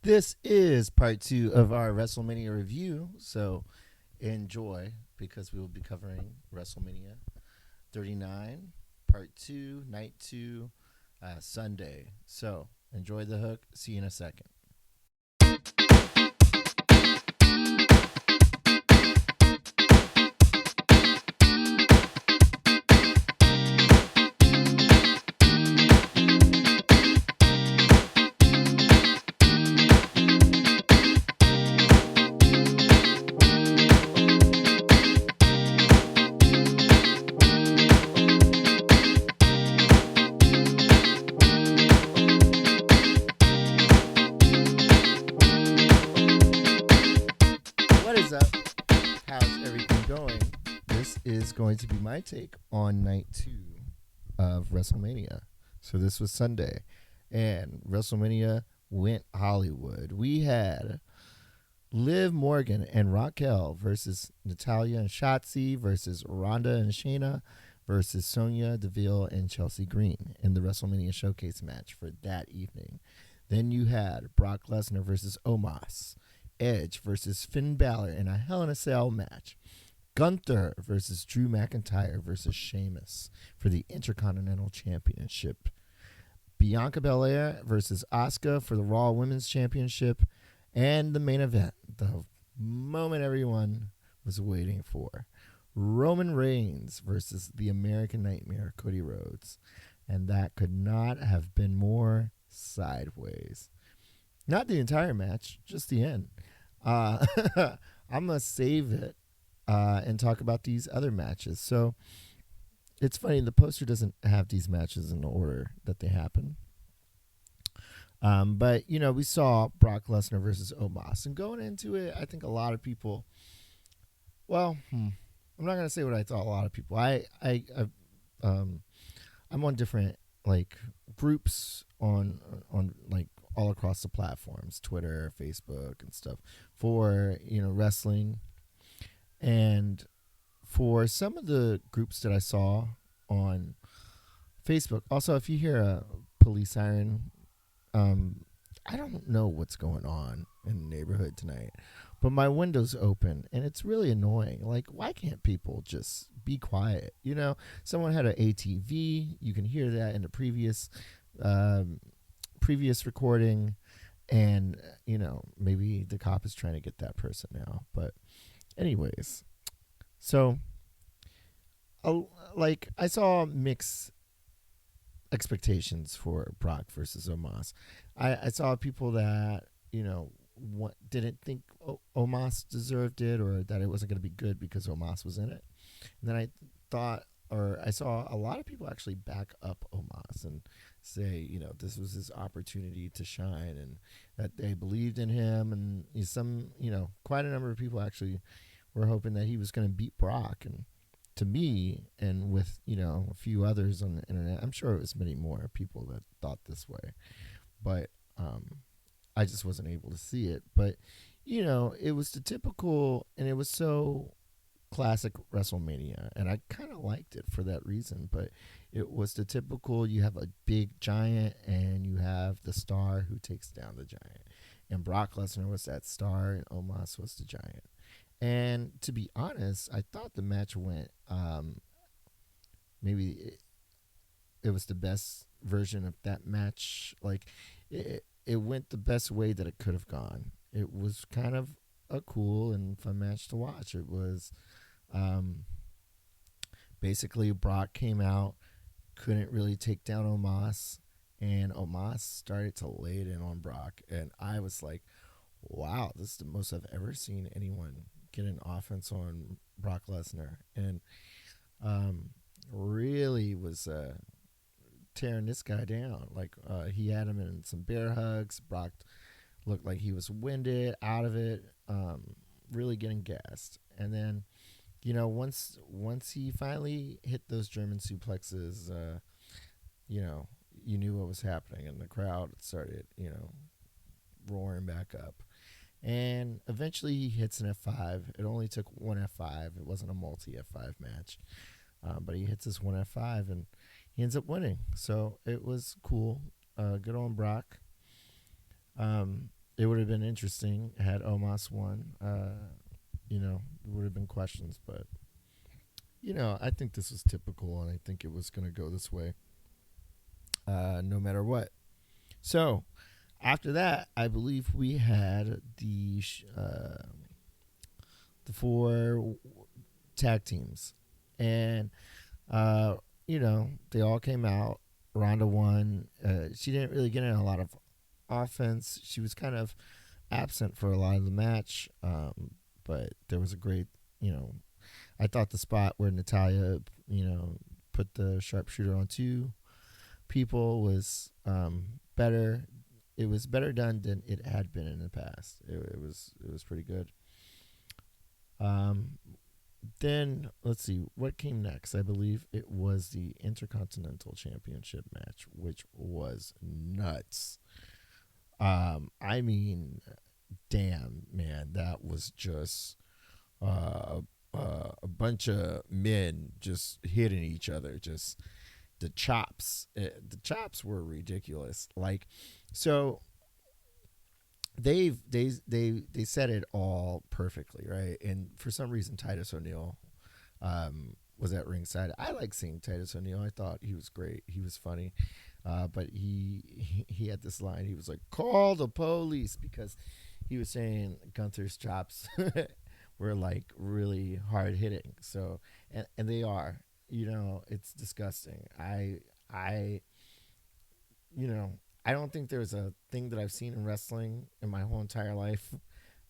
This is part 2 of our Wrestlemania review, so enjoy because we will be covering Wrestlemania 39, part 2, night 2, Sunday. So enjoy the hook. See you in a second. What is up? How's everything going? This is going to be my take on night 2 of WrestleMania. So this was Sunday, and WrestleMania went Hollywood. We had Liv Morgan and Raquel versus Natalia and Shotzi versus Ronda and Shayna versus Sonya Deville and Chelsea Green in the WrestleMania Showcase match for that evening. Then you had Brock Lesnar versus Omos, Edge versus Finn Balor in a Hell in a Cell match, Gunther versus Drew McIntyre versus Sheamus for the Intercontinental Championship, Bianca Belair versus Asuka for the Raw Women's Championship, and the main event, the moment everyone was waiting for, Roman Reigns versus the American Nightmare, Cody Rhodes. And that could not have been more sideways. Not the entire match, just the end. I'm going to save it and talk about these other matches. So it's funny, the poster doesn't have these matches in the order that they happen. But, you know, we saw Brock Lesnar versus Omos. And going into it, I think a lot of people, well, I'm not going to say what I thought a lot of people. I'm on different, like, groups on like, all across the platforms, Twitter, Facebook, and stuff, for, you know, wrestling. And for some of the groups that I saw on Facebook, also, if you hear a police siren, I don't know what's going on in the neighborhood tonight, but my window's open, and it's really annoying. Like, why can't people just be quiet? You know, someone had an ATV. You can hear that in the previous recording, and you know, maybe the cop is trying to get that person now. But anyways, so like, I saw mixed expectations for Brock versus Omos. I saw people that, you know, didn't think Omos deserved it, or that it wasn't going to be good because Omos was in it. And then I saw a lot of people actually back up Omos and say, you know, this was his opportunity to shine, and that they believed in him. And quite a number of people actually were hoping that he was going to beat Brock. And to me, and with, you know, a few others on the internet, I'm sure it was many more people that thought this way, but I just wasn't able to see it. But, you know, it was the typical, and it was so classic WrestleMania, and I kind of liked it for that reason. But it was the typical, you have a big giant and you have the star who takes down the giant, and Brock Lesnar was that star and Omos was the giant. And to be honest, I thought the match went, maybe it was the best version of that match. Like, it went the best way that it could have gone. It was kind of a cool and fun match to watch. It was basically Brock came out, couldn't really take down Omos, and Omos started to lay it in on Brock. And I was like, wow, this is the most I've ever seen anyone get an offense on Brock Lesnar. And really was tearing this guy down. Like, he had him in some bear hugs. Brock looked like he was winded, out of it, really getting gassed. And then, you know, once he finally hit those German suplexes, you know, you knew what was happening, and the crowd started, you know, roaring back up. And eventually he hits an F5. It only took one F5. It wasn't a multi F5 match. But he hits this one F5, and he ends up winning. So it was cool. Good on Brock. It would have been interesting had Omos won. There would have been questions, but I think this was typical, and I think it was going to go this way, no matter what. So after that, I believe we had the four tag teams, and they all came out. Ronda won. She didn't really get in a lot of offense. She was kind of absent for a lot of the match, but there was a great, I thought the spot where Natalia, put the sharpshooter on two people was better. It was better done than it had been in the past. It was pretty good. Um, then let's see what came next. I believe it was the Intercontinental Championship match, which was nuts. I mean, damn, man, that was just a bunch of men just hitting each other. Just the chops were ridiculous. Like, so they said it all perfectly, right? And for some reason, Titus O'Neil was at ringside. I like seeing Titus O'Neil. I thought he was great. He was funny, but he had this line. He was like, "Call the police," because he was saying Gunther's chops were like really hard hitting. So and they are. It's disgusting. I you know, I don't think there's a thing that I've seen in wrestling in my whole entire life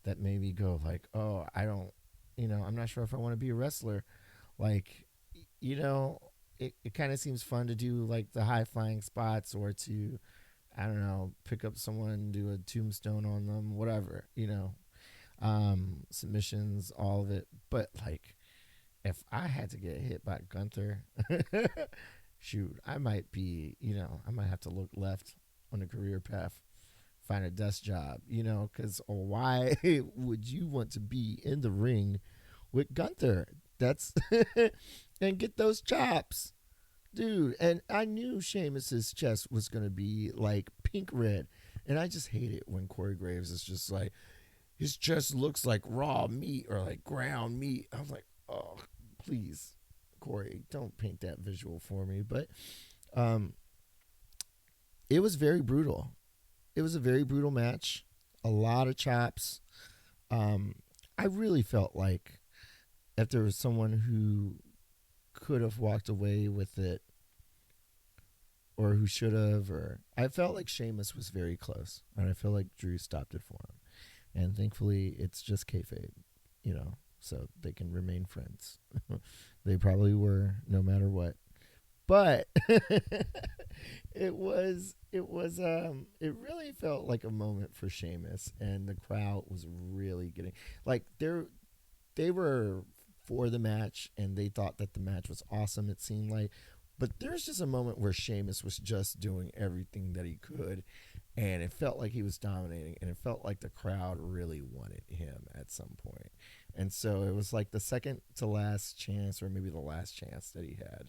that made me go like, oh, I don't, I'm not sure if I want to be a wrestler. Like, it kind of seems fun to do like the high flying spots or to, I don't know, pick up someone and do a tombstone on them, whatever, submissions, all of it. But like, if I had to get hit by Gunther, shoot, I might be, I might have to look left on a career path, find a desk job, because why would you want to be in the ring with Gunther? That's and get those chops, dude. And I knew Sheamus's chest was gonna be like pink red, and I just hate it when Corey Graves is just like his chest looks like raw meat or like ground meat. I was like, oh, please, Corey, don't paint that visual for me. But um, it was very brutal. It was a very brutal match. A lot of chops. Um, I really felt like if there was someone who could have walked away with it or who should have, or I felt like Sheamus was very close, and I feel like Drew stopped it for him. And thankfully, it's just kayfabe, so they can remain friends. They probably were, no matter what. But it really felt like a moment for Sheamus, and the crowd was really getting like they were for the match, and they thought that the match was awesome. It seemed like, but there's just a moment where Sheamus was just doing everything that he could, and it felt like he was dominating, and it felt like the crowd really wanted him at some point. And so it was like the second to last chance, or maybe the last chance that he had,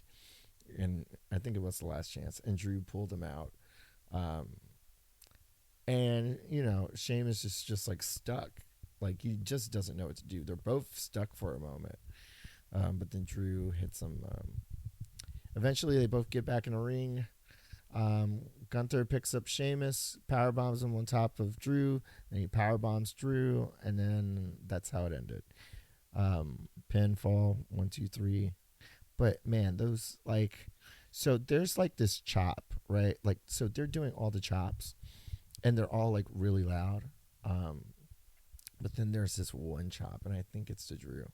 and I think it was the last chance, and Drew pulled him out. And Sheamus is just like stuck, like he just doesn't know what to do. They're both stuck for a moment, but then Drew hits him. Eventually, they both get back in the ring. Gunther picks up Sheamus, power bombs him on top of Drew, and he power bombs Drew, and then that's how it ended. Pinfall, 1, 2, 3. But man, those like, so there's like this chop, right? Like, so they're doing all the chops, and they're all like really loud. But then there's this one chop, and I think it's to Drew.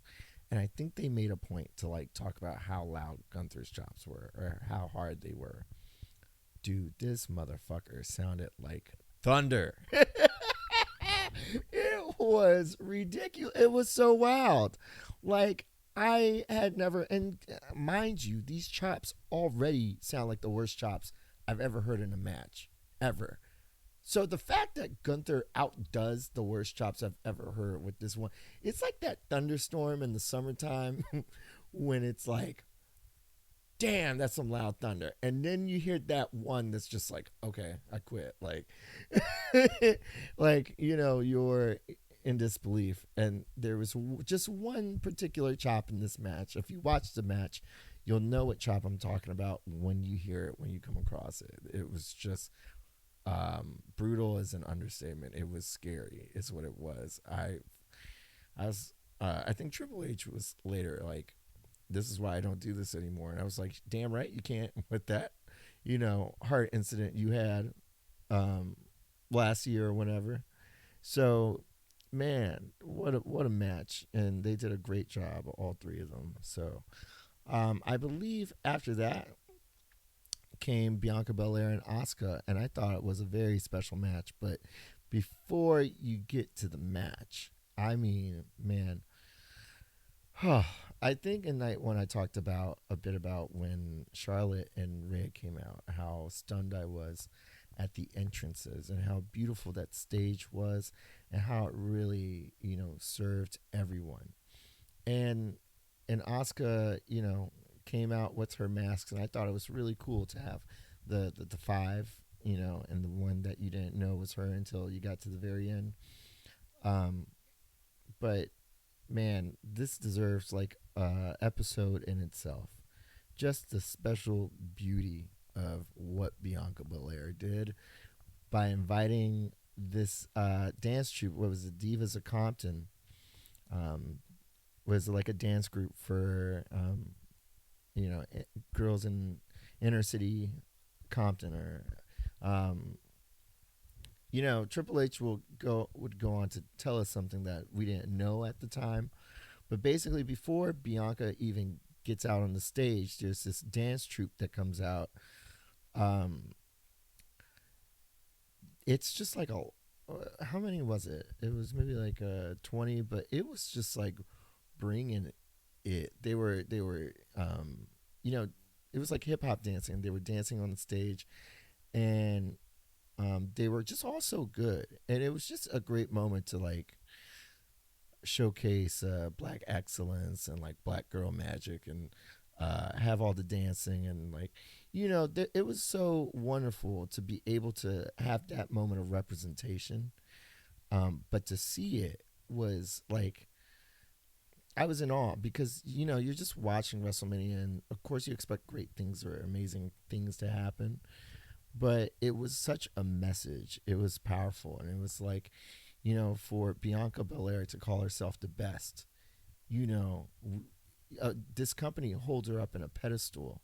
And I think they made a point to like talk about how loud Gunther's chops were or how hard they were. Dude, this motherfucker sounded like thunder. It was ridiculous. It was so wild. Like, I had never, and mind you, these chops already sound like the worst chops I've ever heard in a match, ever. So the fact that Gunther outdoes the worst chops I've ever heard with this one, it's like that thunderstorm in the summertime when it's like, damn, that's some loud thunder. And then you hear that one that's just like, okay, I quit. Like, like, you're in disbelief. And there was just one particular chop in this match. If you watch the match, you'll know what chop I'm talking about when you hear it, when you come across it. It was just brutal is an understatement. It was scary, is what it was. I was, I think Triple H was later like, this is why I don't do this anymore. And I was like, damn right, you can't with that, heart incident you had um, last year or whatever. So, man, what a match, and they did a great job, all three of them. So, I believe after that came Bianca Belair and Asuka, and I thought it was a very special match. But before you get to the match, I mean, man, I think in night one I talked about a bit about when Charlotte and Rhea came out, how stunned I was at the entrances and how beautiful that stage was and how it really, served everyone. And Asuka, came out with her masks, and I thought it was really cool to have the five, and the one that you didn't know was her until you got to the very end. Um, but man, this deserves like a episode in itself. Just the special beauty of what Bianca Belair did by inviting this dance troupe. What was it, Divas of Compton? Um, was like a dance group for girls in inner city Compton, or um, Triple H would go on to tell us something that we didn't know at the time. But basically, before Bianca even gets out on the stage, there's this dance troupe that comes out. Um, it's just like how many was it? It was maybe like 20, but it was just like bringing it. They were you know, it was like hip hop dancing. They were dancing on the stage, and they were just all so good, and it was just a great moment to like showcase black excellence and like black girl magic, and have all the dancing, and like it was so wonderful to be able to have that moment of representation. But to see it was like, I was in awe, because you're just watching WrestleMania, and of course you expect great things or amazing things to happen, but it was such a message. It was powerful, and it was like, for Bianca Belair to call herself the best, you know, this company holds her up in a pedestal,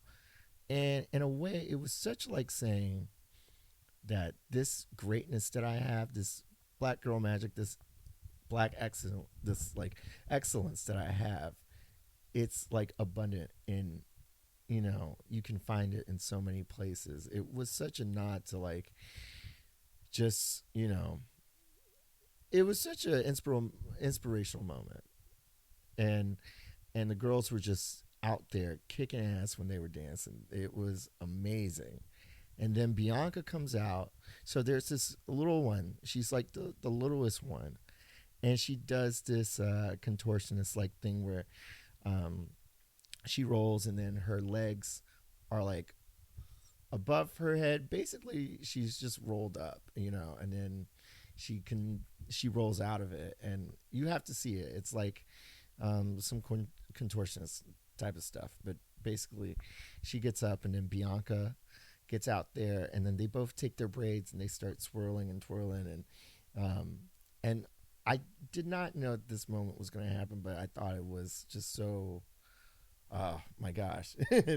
and in a way, it was such like saying that this greatness that I have, this black girl magic, this black excellence, this like excellence that I have, it's like abundant in, you can find it in so many places. It was such a nod to like, just, it was such an inspirational moment. And and the girls were just out there kicking ass when they were dancing. It was amazing. And then Bianca comes out. So there's this little one. She's like the littlest one. And she does this contortionist like thing where um, she rolls, and then her legs are like above her head. Basically, she's just rolled up, and then she rolls out of it, and you have to see it. It's like some contortionist type of stuff, but basically, she gets up, and then Bianca gets out there, and then they both take their braids and they start swirling and twirling, and I did not know this moment was going to happen, but I thought it was just so, oh my gosh,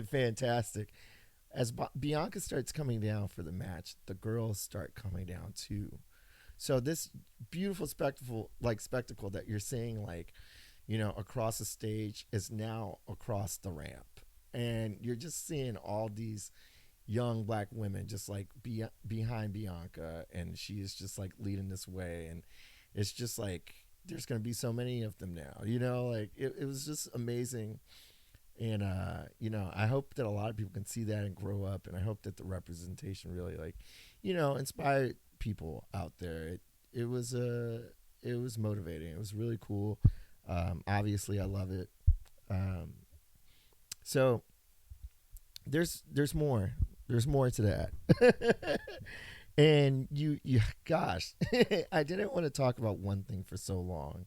fantastic. As Bianca starts coming down for the match, the girls start coming down too. So this beautiful spectacle that you're seeing, like, across the stage, is now across the ramp, and you're just seeing all these young black women just like behind Bianca, and she is just like leading this way, and it's just like there's gonna be so many of them now. Like it was just amazing. And I hope that a lot of people can see that and grow up, and I hope that the representation really, like, inspired people out there. It was motivating. It was really cool. Obviously I love it. Um, so there's more. There's more to that. And you gosh, I didn't want to talk about one thing for so long,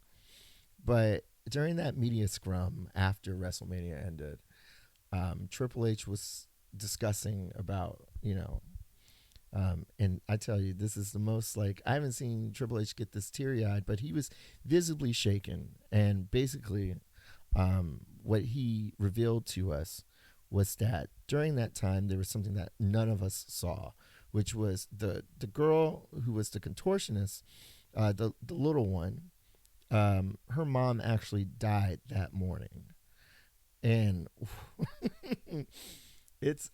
but during that media scrum after WrestleMania ended, Triple H was discussing about, and I tell you, this is the most, like, I haven't seen Triple H get this teary eyed, but he was visibly shaken. And basically, what he revealed to us was that during that time, there was something that none of us saw, which was the girl who was the contortionist, the little one. Her mom actually died that morning, and it's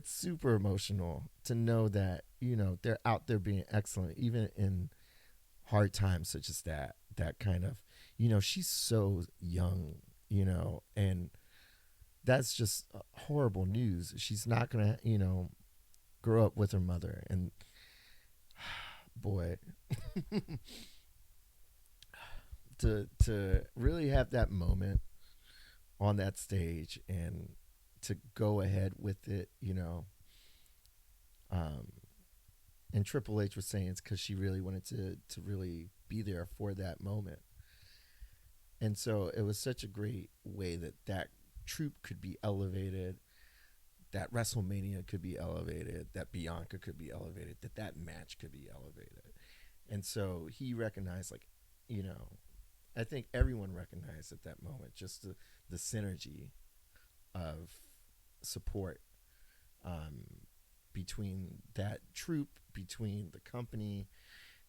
super emotional to know that they're out there being excellent even in hard times such as that kind of, she's so young, and that's just horrible news. She's not gonna grow up with her mother. And boy, to really have that moment on that stage and to go ahead with it, um, and Triple H was saying it's because she really wanted to really be there for that moment. And so it was such a great way that troop could be elevated, that WrestleMania could be elevated, that Bianca could be elevated, that match could be elevated. And so he recognized, like, you know, I think everyone recognized at that moment just the synergy of support, um, between that troop, between the company,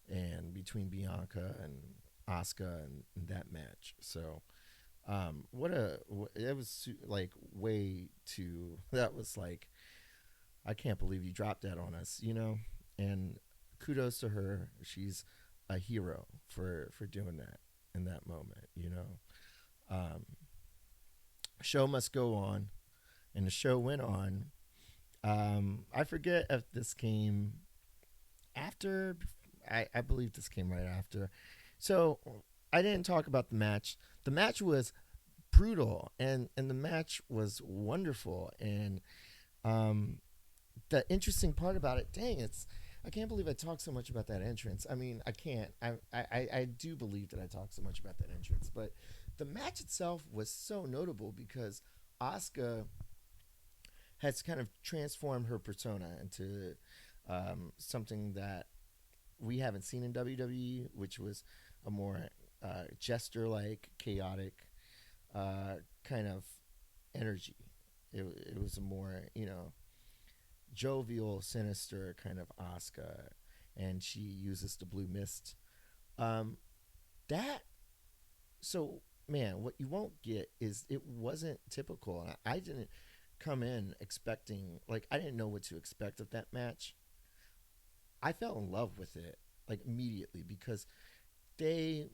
and between Bianca and Asuka and that match. So, it was like way too. That was like, I can't believe you dropped that on us, And kudos to her. She's a hero for doing that in that moment, Um, show must go on, and the show went on. I forget if this came after. I believe this came right after. So I didn't talk about the match. The match was brutal, and the match was wonderful. And um, the interesting part about it, dang, I can't believe I talked so much about that entrance. I mean, I can't. I do believe that I talked so much about that entrance, but the match itself was so notable because Asuka has kind of transformed her persona into something that we haven't seen in WWE, which was a more jester like, chaotic kind of energy. It was a more, jovial, sinister kind of Asuka, and she uses the blue mist. Um, that so man, what you won't get is it wasn't typical, and I didn't come in expecting, like, I didn't know what to expect of that match. I fell in love with it like immediately because they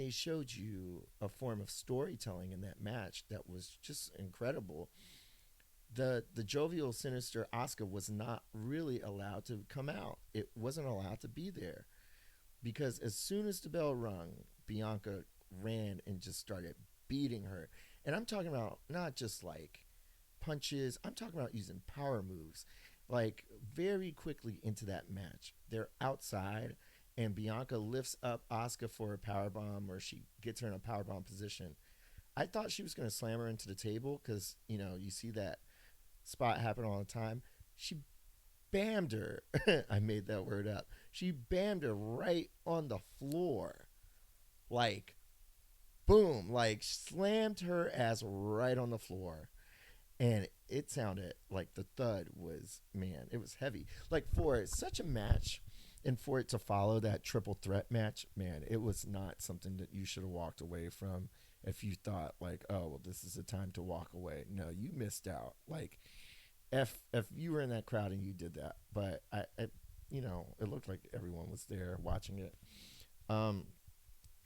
showed you a form of storytelling in that match that was just incredible. The jovial, sinister Asuka was not really allowed to come out. It wasn't allowed to be there because as soon as the bell rung, Bianca ran and just started beating her. And I'm talking about not just like punches, I'm talking about using power moves. Like, very quickly into that match, they're outside, and Bianca lifts up Asuka for a power bomb, or she gets her in a power bomb position. I thought she was going to slam her into the table because you see that spot happen all the time. She bammed her. I made that word up. She bammed her right on the floor, like, boom, like slammed her ass right on the floor. And it sounded like the thud was, man, it was heavy. Like, for such a match, and for it to follow that triple threat match, man, it was not something that you should have walked away from if you thought, like, oh, well, this is a time to walk away. No, you missed out. Like, if you were in that crowd and you did that, but it looked like everyone was there watching it. Um,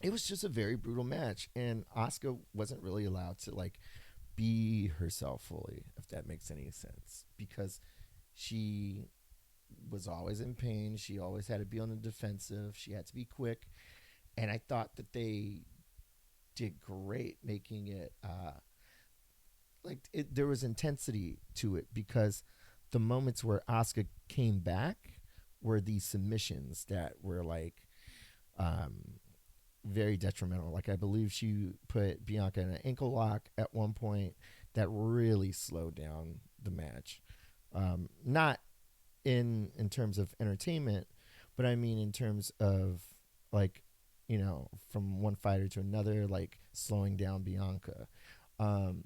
it was just a very brutal match, and Asuka wasn't really allowed to, like, be herself fully, if that makes any sense, because she was always in pain. She always had to be on the defensive. She had to be quick, and I thought that they did great making it there was intensity to it because the moments where Asuka came back were these submissions that were like um, very detrimental. Like I believe she put Bianca in an ankle lock at one point that really slowed down the match. Not in terms of entertainment, but I mean in terms of like from one fighter to another, like slowing down Bianca. Um,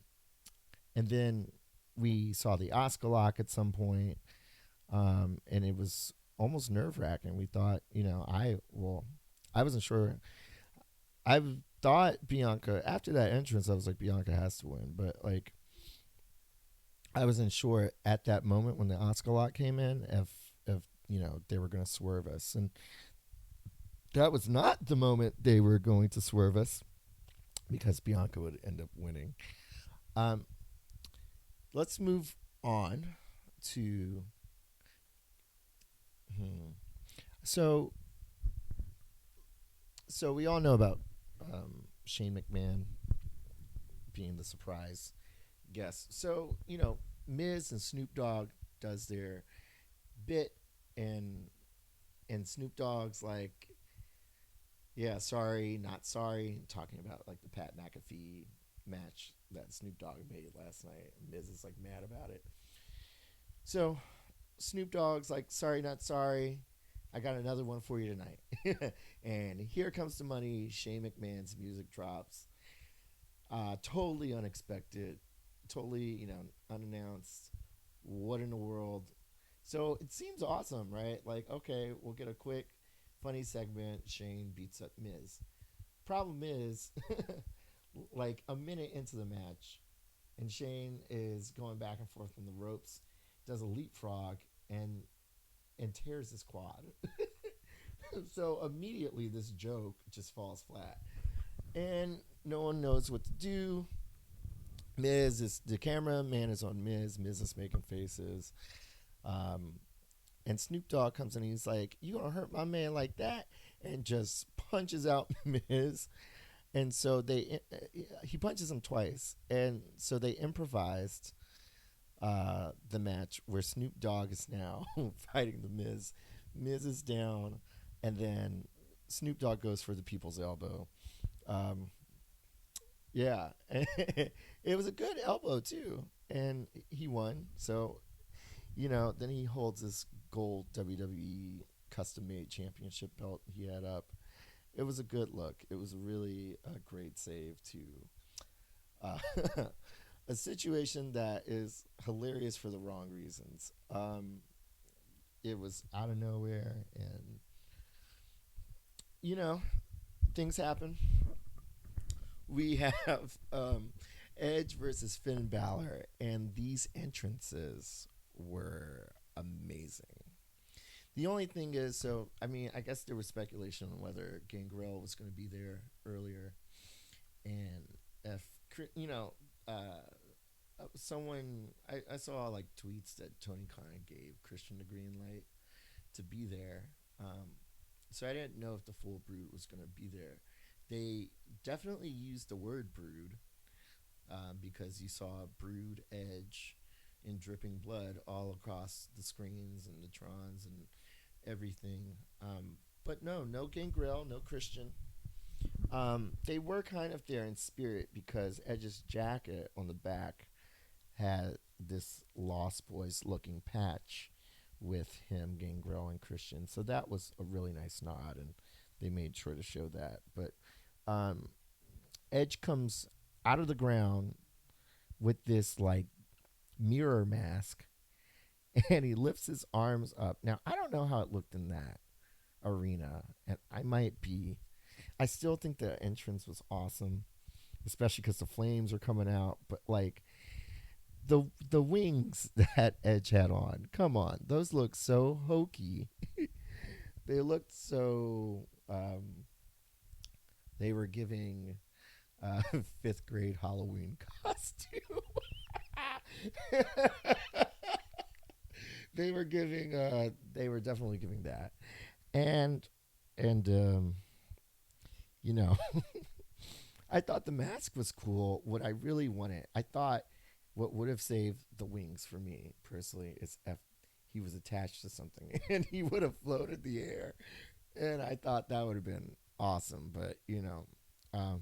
and then we saw the Oscar lock at some point, and it was almost nerve wracking. We thought, I wasn't sure. I thought Bianca after that entrance, I was like, Bianca has to win, but like I wasn't sure at that moment when the Oscar lock came in if they were going to swerve us, and that was not the moment they were going to swerve us because Bianca would end up winning. Um, let's move on to so so we all know about Shane McMahon being the surprise guest. So Miz and Snoop Dogg does their bit, and Snoop Dogg's like, yeah, sorry, not sorry, talking about like the Pat McAfee match that Snoop Dogg made last night. Miz is like mad about it. So Snoop Dogg's like, sorry, not sorry. I got another one for you tonight. And here comes the money. Shane McMahon's music drops. Totally unexpected. Totally, unannounced. What in the world? So it seems awesome, right? Like, okay, we'll get a quick, funny segment. Shane beats up Miz. Problem is, like a minute into the match, and Shane is going back and forth on the ropes, does a leapfrog, and tears his quad. So immediately this joke just falls flat, and no one knows what to do. Miz is the cameraman is on Miz. Miz is making faces. Um, and Snoop Dogg comes in and he's like, "You gonna hurt my man like that?" And just punches out Miz. And so he punches him twice, and so they improvised the match where Snoop Dogg is now fighting the Miz. Miz is down, and then Snoop Dogg goes for the people's elbow. Um, yeah, it was a good elbow too, and he won. So then he holds this gold WWE custom made championship belt he had up. It was a good look. It was really a great save to uh, a situation that is hilarious for the wrong reasons. It was out of nowhere, and you know things happen. We have Edge versus Finn Balor, and these entrances were amazing. The only thing is, so I mean, I guess there was speculation on whether Gangrel was going to be there earlier, and if uh, someone I saw like tweets that Tony Khan gave Christian the green light to be there. So I didn't know if the full brood was going to be there. They definitely used the word brood because you saw brood Edge in dripping blood all across the screens and the trons and everything. But no Gangrel, no Christian. They were kind of there in spirit because Edge's jacket on the back had this Lost Boys looking patch with him, Gangrel, and Christian. So that was a really nice nod, and they made sure to show that. But um, Edge comes out of the ground with this like mirror mask, and he lifts his arms up. Now I don't know how it looked in that arena, and I still think the entrance was awesome, especially because the flames are coming out. But like the wings that Edge had on, come on, those look so hokey. They looked so. They were giving fifth grade Halloween costume. They were giving. They were definitely giving that, and and you know, I thought the mask was cool. What I really wanted, I thought What would have saved the wings for me personally is if he was attached to something and he would have floated the air. And I thought that would have been awesome, but um,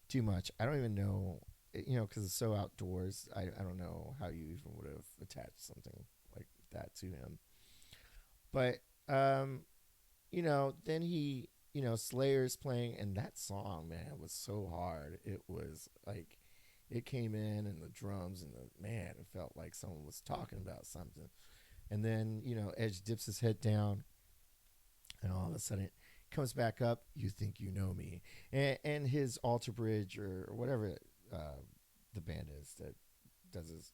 too much. I don't even know, because it's so outdoors. I don't know how you even would have attached something like that to him. But then Slayer's playing, and that song, man, was so hard. It was like it came in, and the drums, and the man, it felt like someone was talking about something. And then Edge dips his head down, and all of a sudden it comes back up. You think you know me, and his alter bridge or whatever the band is that does his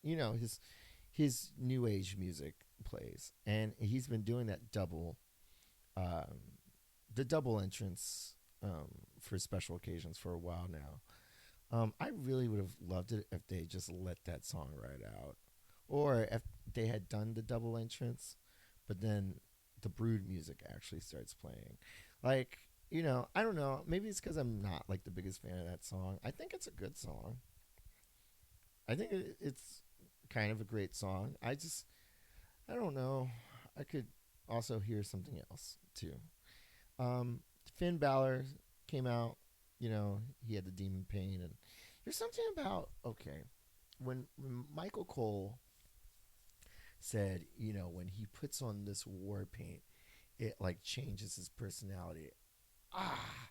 his new age music plays, and he's been doing that um, the double entrance for special occasions for a while now. I really would have loved it if they just let that song ride out, or if they had done the double entrance, but then the Brood music actually starts playing. Like, I don't know. Maybe it's because I'm not like the biggest fan of that song. I think it's a good song. I think it's kind of a great song. I don't know. I could also hear something else too. Um, Finn Balor came out. He had the demon pain, and there's something about when Michael Cole said, when he puts on this war paint, it like changes his personality. Ah,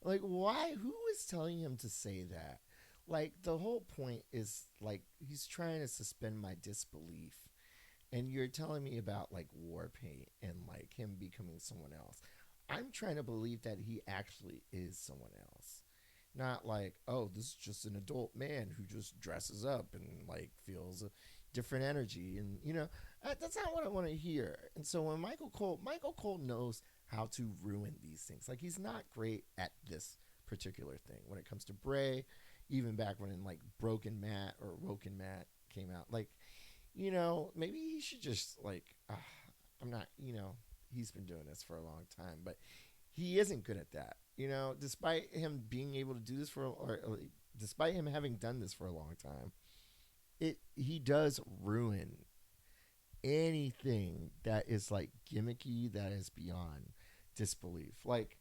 like why? Who is telling him to say that? Like the whole point is like he's trying to suspend my disbelief, and you're telling me about like war paint and like him becoming someone else. I'm trying to believe that he actually is someone else. Not like, oh, this is just an adult man who just dresses up and like feels a different energy. And, that's not what I want to hear. And so when Michael Cole knows how to ruin these things. Like, he's not great at this particular thing. When it comes to Bray, even back when like Broken Matt or Woken Matt came out, like, maybe he should just like, I'm not, he's been doing this for a long time, but he isn't good at that. Despite him being able to do this or despite him having done this for a long time, he does ruin anything that is like gimmicky that is beyond disbelief. Like,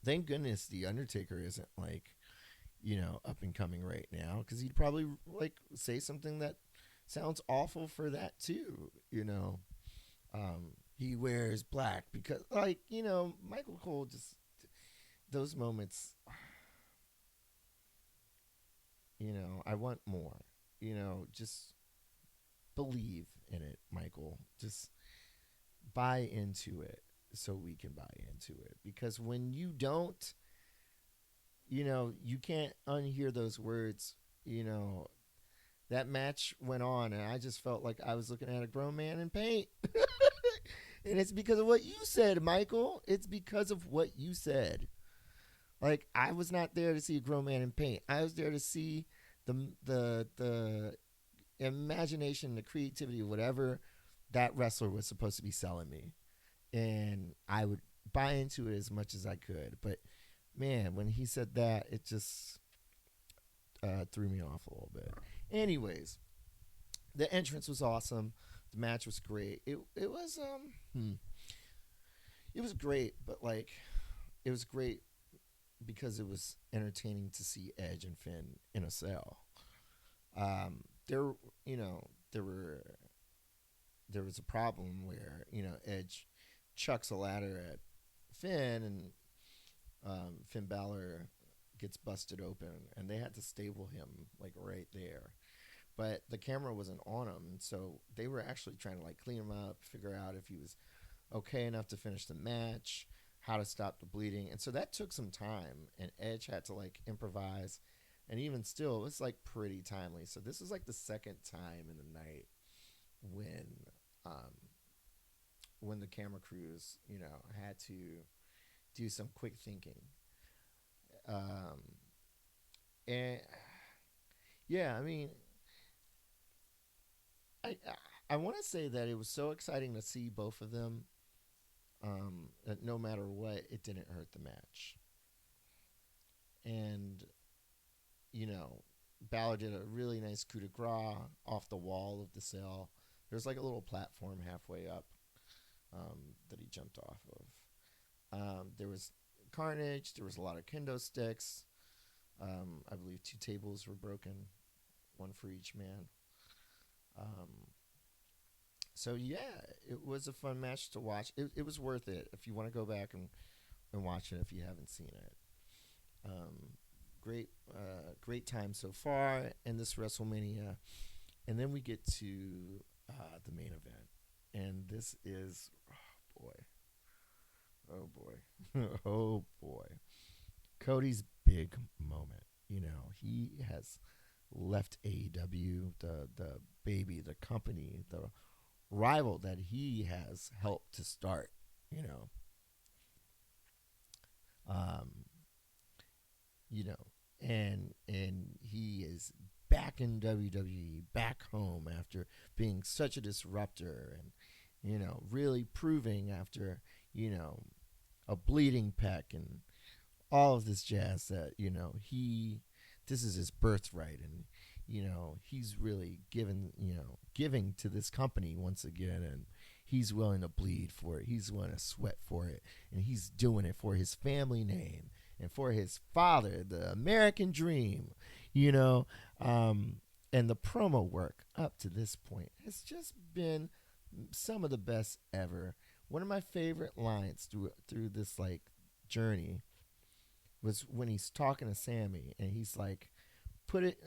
thank goodness the Undertaker isn't like up and coming right now because he'd probably like say something that sounds awful for that too. He wears black because like Michael Cole just those moments. I want more. Just believe in it, Michael. Just buy into it so we can buy into it. Because when you don't, you can't unhear those words. That match went on, and I just felt like I was looking at a grown man in paint. And it's because of what you said, Michael. It's because of what you said. Like, I was not there to see a grown man in paint. I was there to see the imagination, the creativity, whatever that wrestler was supposed to be selling me, and I would buy into it as much as I could. But man, when he said that, it just threw me off a little bit. Anyways, the entrance was awesome. The match was great. It was it was great, but like it was great because it was entertaining to see Edge and Finn in a cell. There, there were there was a problem where Edge chucks a ladder at Finn, and Finn Balor gets busted open, and they had to stable him like right there. But the camera wasn't on him, and so they were actually trying to like clean him up, figure out if he was okay enough to finish the match, how to stop the bleeding, and so that took some time. And Edge had to like improvise, and even still, it was like pretty timely. So this was like the second time in the night when um, when the camera crews, had to do some quick thinking. Um, and yeah, I mean, I I want to say that it was so exciting to see both of them. That no matter what, it didn't hurt the match. And you know, Balor did a really nice coup de grace off the wall of the cell. There's like a little platform halfway up that he jumped off of. There was carnage. There was a lot of kendo sticks. I believe 2 tables were broken, one for each man. Um, so yeah, it was a fun match to watch. It was worth it if you want to go back and watch it if you haven't seen it. Um, great time so far in this WrestleMania, and then we get to the main event, and this is oh boy, oh boy, Cody's big moment. He has left AEW, the baby, the company, the rival that he has helped to start. You know, um, you know, and he is back in WWE, back home after being such a disruptor, and really proving after a bleeding pec and all of this jazz that he this is his birthright, and he's really giving to this company once again, and he's willing to bleed for it, he's willing to sweat for it, and he's doing it for his family name and for his father, the American dream. you know and the promo work up to this point has just been some of the best ever. One of my favorite lines through this like journey was when he's talking to Sammy, and he's like, put it,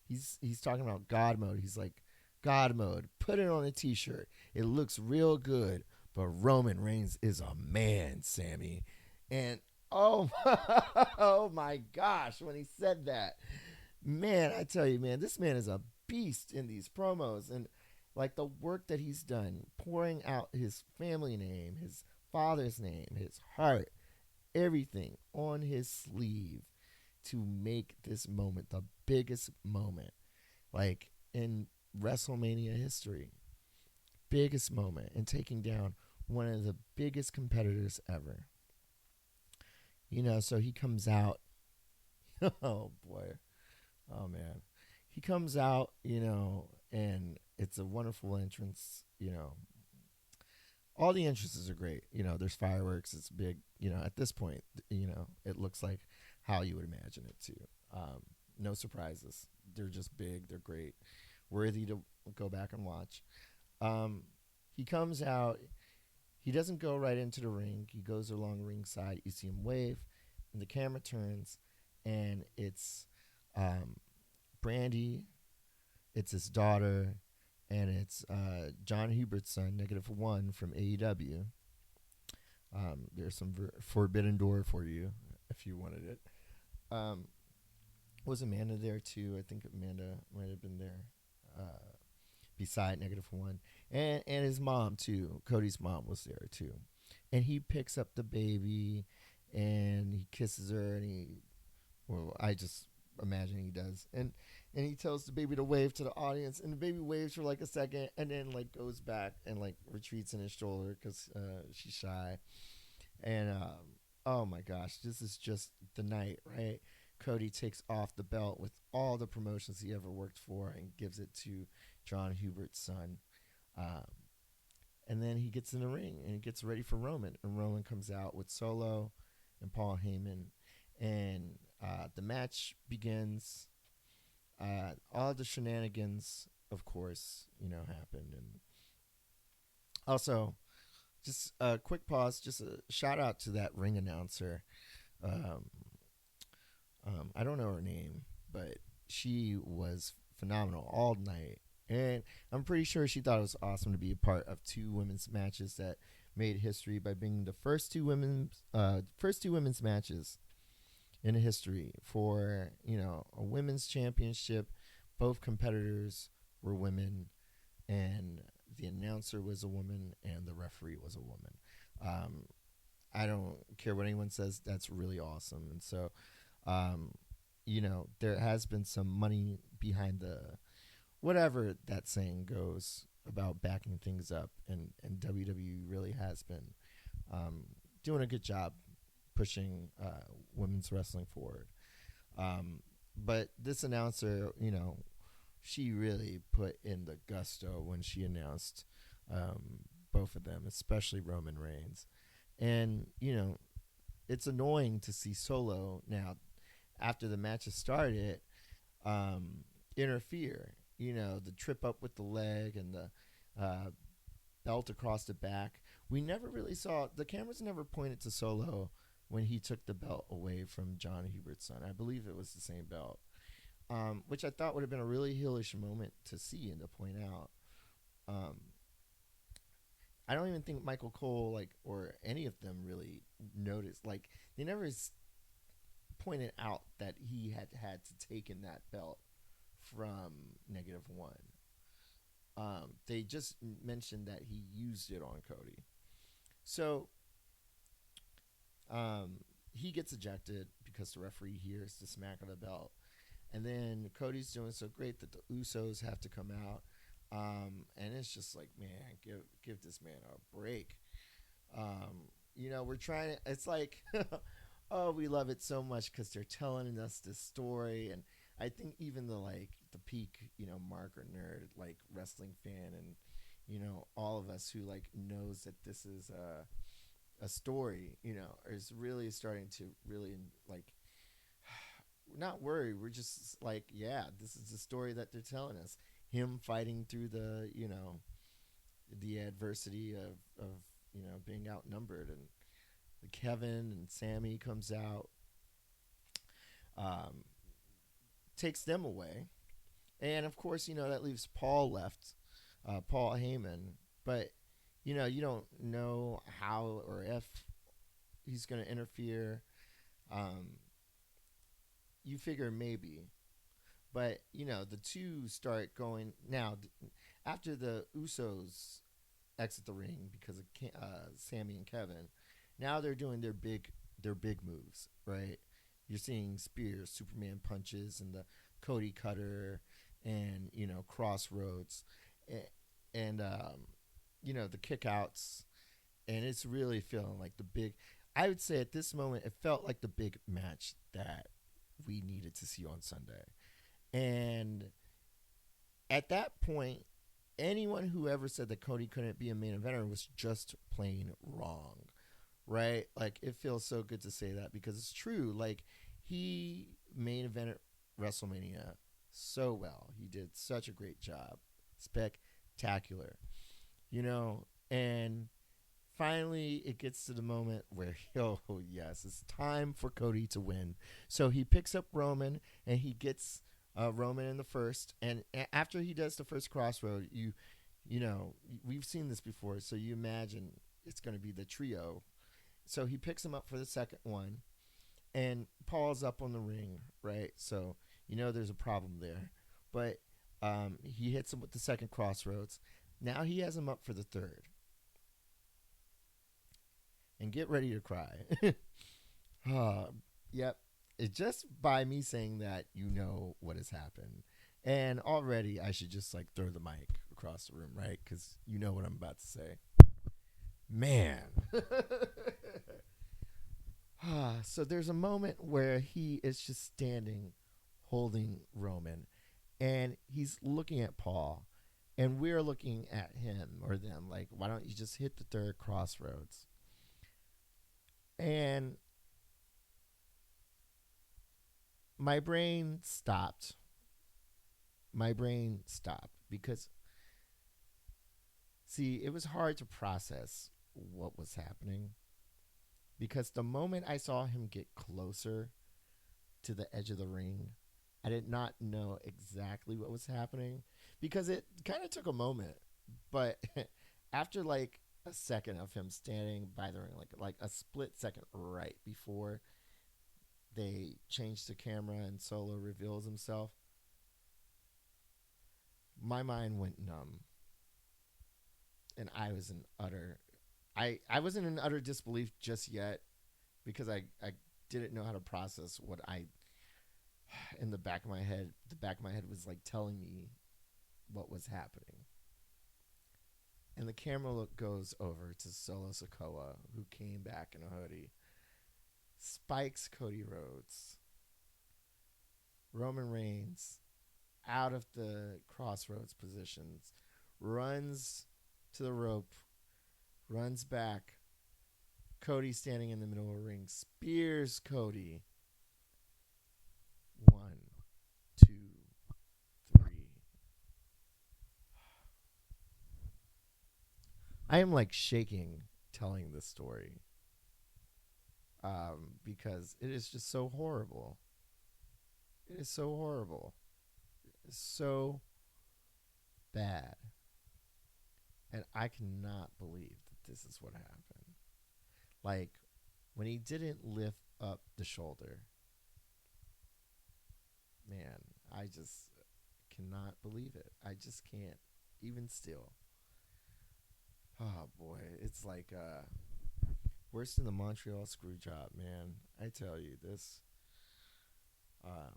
he's talking about God mode. He's like, God mode, put it on a t-shirt. It looks real good, but Roman Reigns is a man, Sammy. And oh, oh my gosh, when he said that, man, I tell you, man, this man is a beast in these promos, and like the work that he's done, pouring out his family name, his father's name, his heart, everything on his sleeve to make this moment the biggest moment, like in WrestleMania history. Biggest moment, and taking down one of the biggest competitors ever. So he comes out. Oh boy. Oh man. He comes out, and it's a wonderful entrance. All the entrances are great. There's fireworks. It's big. At this point, it looks like how you would imagine it too. No surprises. They're just big. They're great. Worthy to go back and watch. He comes out. He doesn't go right into the ring. He goes along ringside. You see him wave, and the camera turns, and it's Brandy. It's his daughter, and it's John Hubert's son, -1 from AEW. There's some Forbidden Door for you if you wanted it. Was Amanda there too? I think Amanda might have been there beside -1, and his mom too. Cody's mom was there too, and he picks up the baby, and he kisses her, and I just imagine he does, and he tells the baby to wave to the audience, and the baby waves for like a second, and then like goes back and like retreats in his stroller because she's shy, and oh my gosh, this is just the night, right? Cody takes off the belt with all the promotions he ever worked for and gives it to John Hubert's son. Um, and then he gets in the ring and he gets ready for Roman. And Roman comes out with Solo and Paul Heyman. And the match begins. All the shenanigans, of course, happened. And also, just a quick pause, just a shout out to that ring announcer. Um, I don't know her name, but she was phenomenal all night. And I'm pretty sure she thought it was awesome to be a part of 2 women's matches that made history by being the first two women's matches in history for a women's championship. Both competitors were women, and the announcer was a woman, and the referee was a woman. Um, I don't care what anyone says. That's really awesome. And so, um, there has been some money behind the whatever that saying goes about backing things up, and WWE really has been um, doing a good job pushing women's wrestling forward. Um, But this announcer, she really put in the gusto when she announced both of them, especially Roman Reigns. And, it's annoying to see Solo now, after the match has started, interfere. The trip up with the leg and the belt across the back. We never really saw, the cameras never pointed to Solo when he took the belt away from John Hubert's son. I believe it was the same belt, which I thought would have been a really heelish moment to see and to point out. Um, I don't even think Michael Cole, like, or any of them really noticed. Like, they never pointed out that he had to take in that belt from -1. They just mentioned that he used it on Cody. So he gets ejected because the referee hears the smack of the belt. And then Cody's doing so great that the Usos have to come out. And it's just like, man, give this man a break. We're trying to, it's like, oh, we love it so much because they're telling us this story. And I think even the peak, marker nerd, like wrestling fan and, all of us who like knows that this is a story, is really starting to really like, we're not worried. We're just like, yeah, this is the story that they're telling us. Him fighting through the adversity of being outnumbered, and Kevin and Sammy comes out, um, takes them away, and of course that leaves Paul left, Paul Heyman, but you don't know how or if he's going to interfere. Um, you figure maybe, but the two start going now after the Usos exit the ring because of Sammy and Kevin. Now they're doing their big moves, right? You're seeing spears, Superman punches, and the Cody Cutter, and Crossroads, and the kickouts, and it's really feeling like the big. I would say at this moment, it felt like the big match that we needed to see on Sunday, and at that point, anyone who ever said that Cody couldn't be a main eventer was just plain wrong, right? Like, it feels so good to say that because it's true. Like, he main evented WrestleMania so well. He did such a great job. Spectacular, and finally it gets to the moment where, oh yes, it's time for Cody to win. So he picks up Roman and he gets Roman in the first, and after he does the first crossroad, we've seen this before, so you imagine it's going to be the trio. So he picks him up for the second one, and Paul's up on the ring, right? So there's a problem there, but he hits him with the second crossroads. Now he has him up for the third, and get ready to cry. Yep. It's just by me saying that, what has happened. And already I should just like throw the mic across the room, right? Because you know what I'm about to say. Man. So there's a moment where he is just standing holding Roman, and he's looking at Paul, and we're looking at him or them like, why don't you just hit the third crossroads? And my brain stopped. My brain stopped because, see, it was hard to process what was happening because the moment I saw him get closer to the edge of the ring, I did not know exactly what was happening because it kind of took a moment. But after like a second of him standing by the ring, like a split second right before they change the camera and Solo reveals himself, my mind went numb, and I was in utter. I wasn't in utter disbelief just yet because I didn't know how to process what I in the back of my head. The back of my head was like telling me what was happening. And the camera look goes over to Solo Sokoa, who came back in a hoodie, spikes Cody Rhodes, Roman Reigns out of the crossroads positions, runs to the rope, runs back. Cody standing in the middle of the ring, spears Cody. 1, 2, 3. I am like shaking telling this story because it is just so horrible. It is so horrible. It's so bad. And I cannot believe that this is what happened. Like, when he didn't lift up the shoulder, man, I just cannot believe it. I just can't, even still. Oh, boy. It's like worse than the Montreal screw job, man. I tell you, this, um,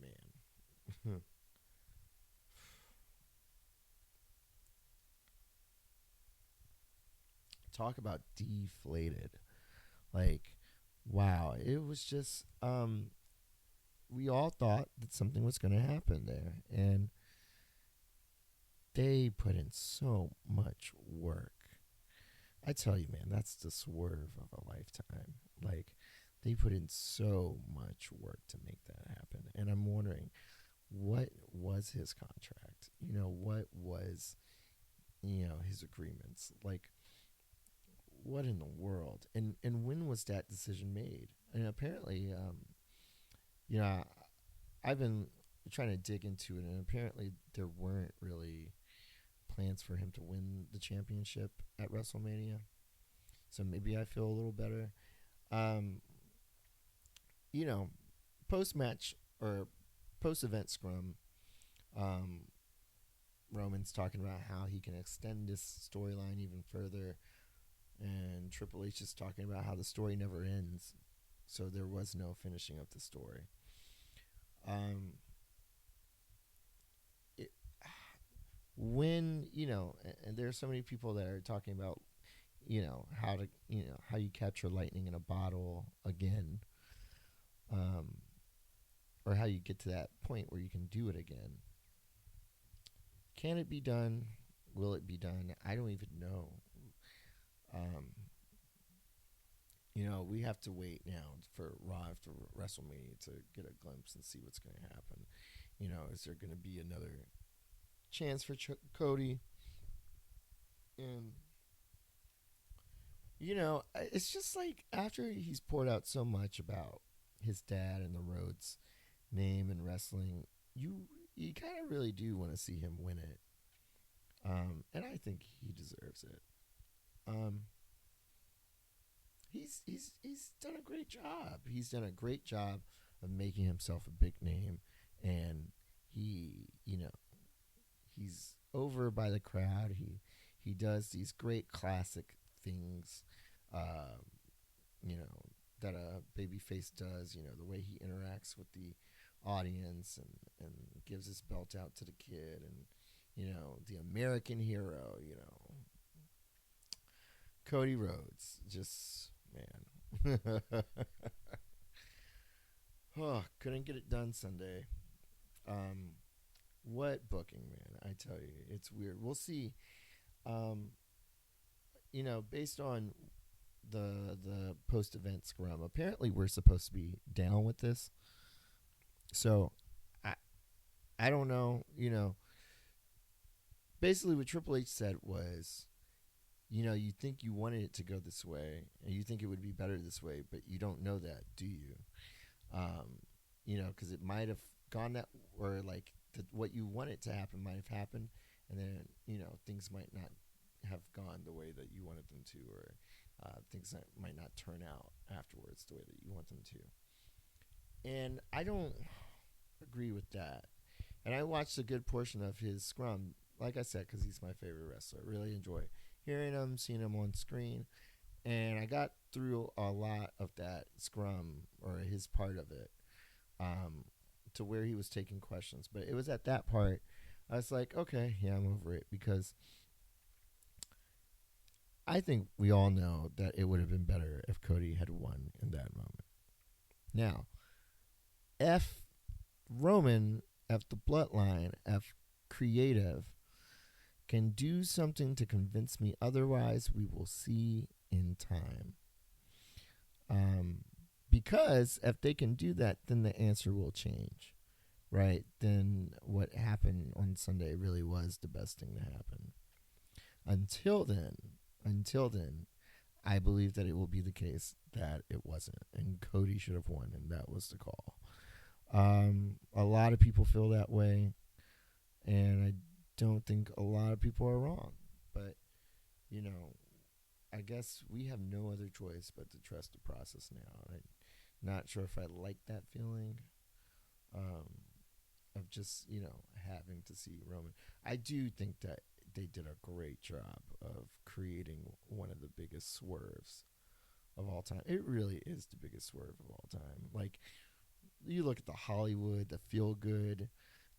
man. Talk about deflated. Like, wow. It was just, we all thought that something was going to happen there. And they put in so much work. I tell you, man, that's the swerve of a lifetime. Like, they put in so much work to make that happen. And I'm wondering, what was his contract? What was, his agreements? Like, what in the world? And when was that decision made? And apparently, you know, I've been trying to dig into it, and apparently there weren't really plans for him to win the championship at WrestleMania. So maybe I feel a little better. Um, you know, post match or post event scrum, um, Roman's talking about how he can extend this storyline even further, and Triple H is talking about how the story never ends. So there was no finishing of the story. Um, it, when and there are so many people that are talking about how you capture lightning in a bottle again, um, or how you get to that point where you can do it again. Can it be done? Will it be done? I don't even know. Um, we have to wait now for Raw after WrestleMania to get a glimpse and see what's going to happen. Is there going to be another chance for Cody? And it's just like after he's poured out so much about his dad and the Rhodes name in wrestling, you kind of really do want to see him win it. And I think he deserves it. Um, he's done a great job. He's done a great job of making himself a big name, and he's over by the crowd. He does these great classic things, um, you know, that a babyface does. The way he interacts with the audience and gives his belt out to the kid, and the American hero. Cody Rhodes, just man. Oh, couldn't get it done Sunday. Um, what booking, man? I tell you, it's weird. We'll see. Um, based on the post event scrum, apparently we're supposed to be down with this. So, I I don't know. Basically what Triple H said was, you think you wanted it to go this way, and you think it would be better this way, but you don't know that, do you? Um, because it might have gone that, or like what you want it to happen might have happened, and then things might not have gone the way that you wanted them to, or things that might not turn out afterwards the way that you want them to. And I don't agree with that. And I watched a good portion of his scrum, like I said, because he's my favorite wrestler. I really enjoy hearing him, seeing him on screen, and I got through a lot of that scrum or his part of it, um, to where he was taking questions. But it was at that part I was like, okay, yeah, I'm over it, because I think we all know that it would have been better if Cody had won in that moment. Now, F Roman, F the bloodline, F creative can do something to convince me otherwise, we will see in time. Um, because if they can do that, then the answer will change, right? Then what happened on Sunday really was the best thing to happen. Until then, I believe that it will be the case that it wasn't, and Cody should have won, and that was the call. A lot of people feel that way, and I don't think a lot of people are wrong. But you know, I guess we have no other choice but to trust the process now. I'm not sure if I like that feeling um, of just having to see Roman. I do think that they did a great job of creating one of the biggest swerves of all time. It really is the biggest swerve of all time. Like, you look at the Hollywood, the feel good,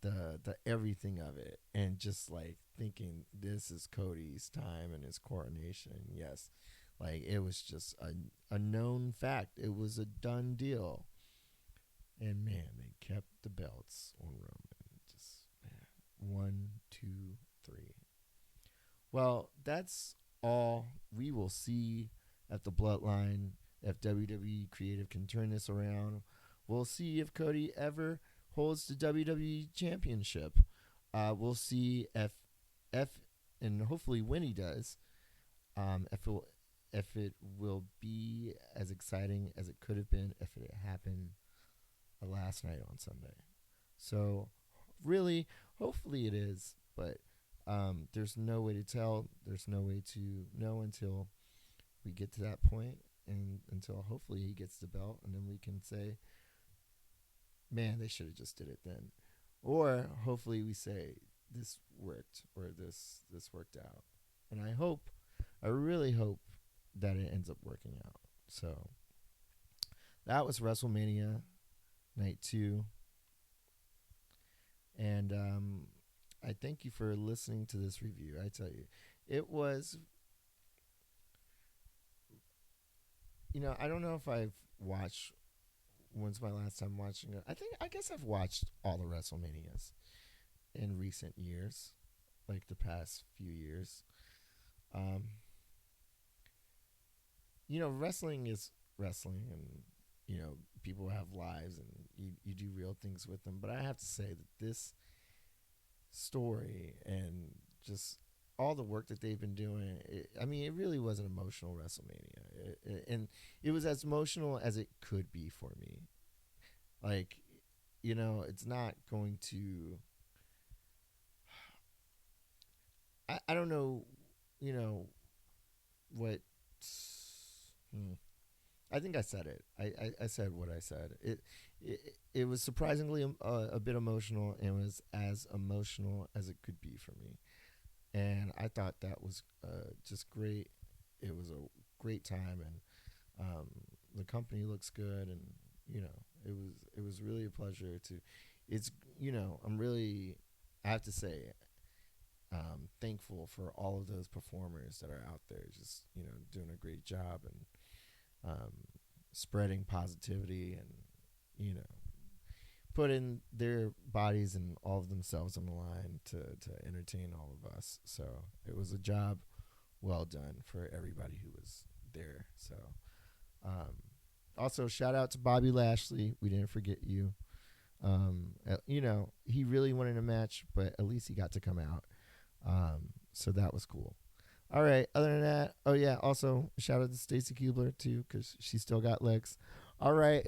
the everything of it, and just like thinking this is Cody's time and his coronation. Yes, like it was just a known fact. It was a done deal. And man, they kept the belts on Roman. Just man, 1, 2, 3. Well, that's all we will see at the Bloodline. If WWE Creative can turn this around, we'll see if Cody ever holds the WWE Championship. We'll see if and hopefully when he does, if it will be as exciting as it could have been if it happened last night on Sunday. So really, hopefully it is, but there's no way to tell. There's no way to know until we get to that point, and until hopefully he gets the belt, and then we can say, man, they should have just did it then, or hopefully we say this worked or this worked out, and I really hope that it ends up working out. So that was WrestleMania Night 2. And I thank you for listening to this review. I tell you, it was, I don't know if I've watched, when's my last time watching it? I guess I've watched all the WrestleManias in recent years, like the past few years. Um, wrestling is wrestling, and, people have lives, and you do real things with them. But I have to say that this story and just all the work that they've been doing, it really was an emotional WrestleMania. And it was as emotional as it could be for me. Like, it's not going to. I don't know, what. I think I said it. I said what I said. It was surprisingly a bit emotional, and was as emotional as it could be for me. And I thought that was just great. It was a great time, and the company looks good, and it was really a pleasure to. It's I'm really, I have to say, thankful for all of those performers that are out there, just doing a great job, and um, spreading positivity, and putting their bodies and all of themselves on the line to entertain all of us. So it was a job well done for everybody who was there. So also shout out to Bobby Lashley. We didn't forget you. He really wanted a match, but at least he got to come out. So that was cool. All right. Other than that, oh yeah. Also, shout out to Stacy Keibler too, because she still got legs. All right.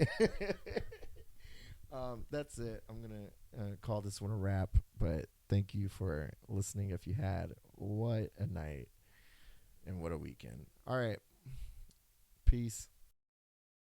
That's it. I'm gonna call this one a wrap. But thank you for listening. If you had, what a night and what a weekend. All right. Peace.